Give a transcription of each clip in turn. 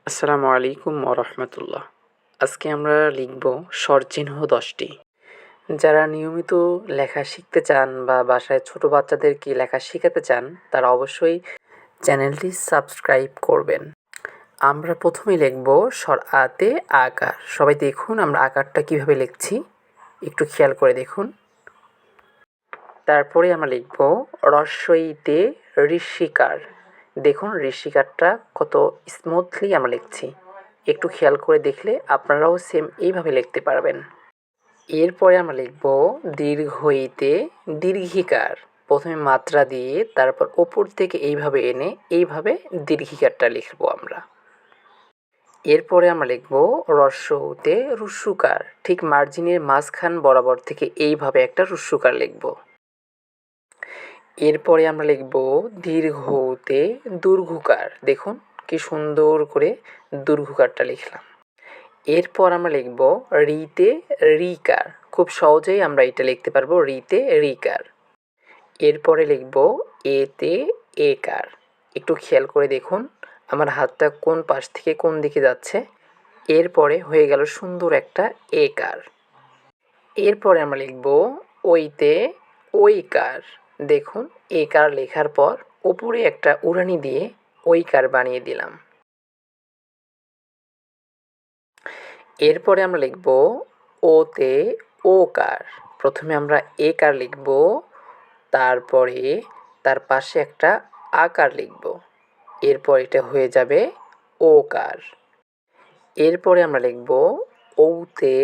আসসালামু আলাইকুম ওরহমতুল্লাহ। আজকে আমরা লিখব স্বরচিহ্ন 10টি। যারা নিয়মিত লেখা শিখতে চান বা বাসায় ছোট বাচ্চাদেরকে লেখা শেখাতে চান, তারা অবশ্যই চ্যানেলটি সাবস্ক্রাইব করবেন। আমরা প্রথমেই লিখব স্বর আতে আকার। সবাই দেখুন আমরা আকারটা কিভাবে লিখছি, একটু খেয়াল করে দেখুন। তারপরে আমরা লিখব রস্বইতে ঋষিকার। দেখুন ঋষিকারটা কত স্মুথলি আমরা লিখছি, একটু খেয়াল করে দেখলে আপনারাও সেম এইভাবে লিখতে পারবেন। এরপরে আমরা লিখব দীর্ঘইতে দীর্ঘিকার। প্রথমে মাত্রা দিয়ে তারপর ওপর থেকে এইভাবে এনে এইভাবে দীর্ঘিকারটা লিখব আমরা। এরপরে আমরা লিখব হ্রস্বউতে হ্রস্বকার। ঠিক মার্জিনের মাঝখান বরাবর থেকে এইভাবে একটা হ্রস্বকার লিখব। এরপরে আমরা লিখব দীর্ঘতে দীর্ঘকার। দেখুন কি সুন্দর করে দীর্ঘকারটা লিখলাম। এরপর আমরা লিখব রিতে রিকার। খুব সহজেই আমরা এটা লিখতে পারবো, রিতে রিকার। এরপরে লিখব এতে একার। একটু খেয়াল করে দেখুন আমার হাতটা কোন পাশ থেকে কোন দিকে যাচ্ছে। এরপরে হয়ে গেল সুন্দর একটা একার। এরপরে আমরা লিখব ওইতে ওইকার। দেখুন একার লেখার পর উপরে একটা উড়ানি দিয়ে ওইকার বানিয়ে দিলাম। এরপরে আমরা লিখব ওতে ওকার। প্রথমে আমরা একার লিখব, তারপরে তার পাশে একটা আকার লিখব, এরপর এটা হয়ে যাবে ওকার। এরপরে আমরা লিখব ঔতে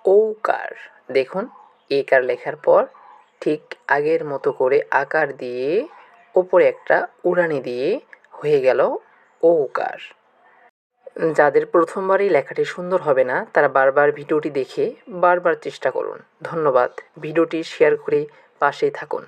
ঔকার। দেখুন একার লেখার পর ঠিক আগের মতো করে আকার দিয়ে ওপরে একটা উড়ানি দিয়ে হয়ে গেল ওকার। যাদের প্রথমবারই লেখাটি সুন্দর হবে না, তারা বারবার ভিডিওটি দেখে বারবার চেষ্টা করুন। ধন্যবাদ। ভিডিওটি শেয়ার করে পাশেই থাকুন।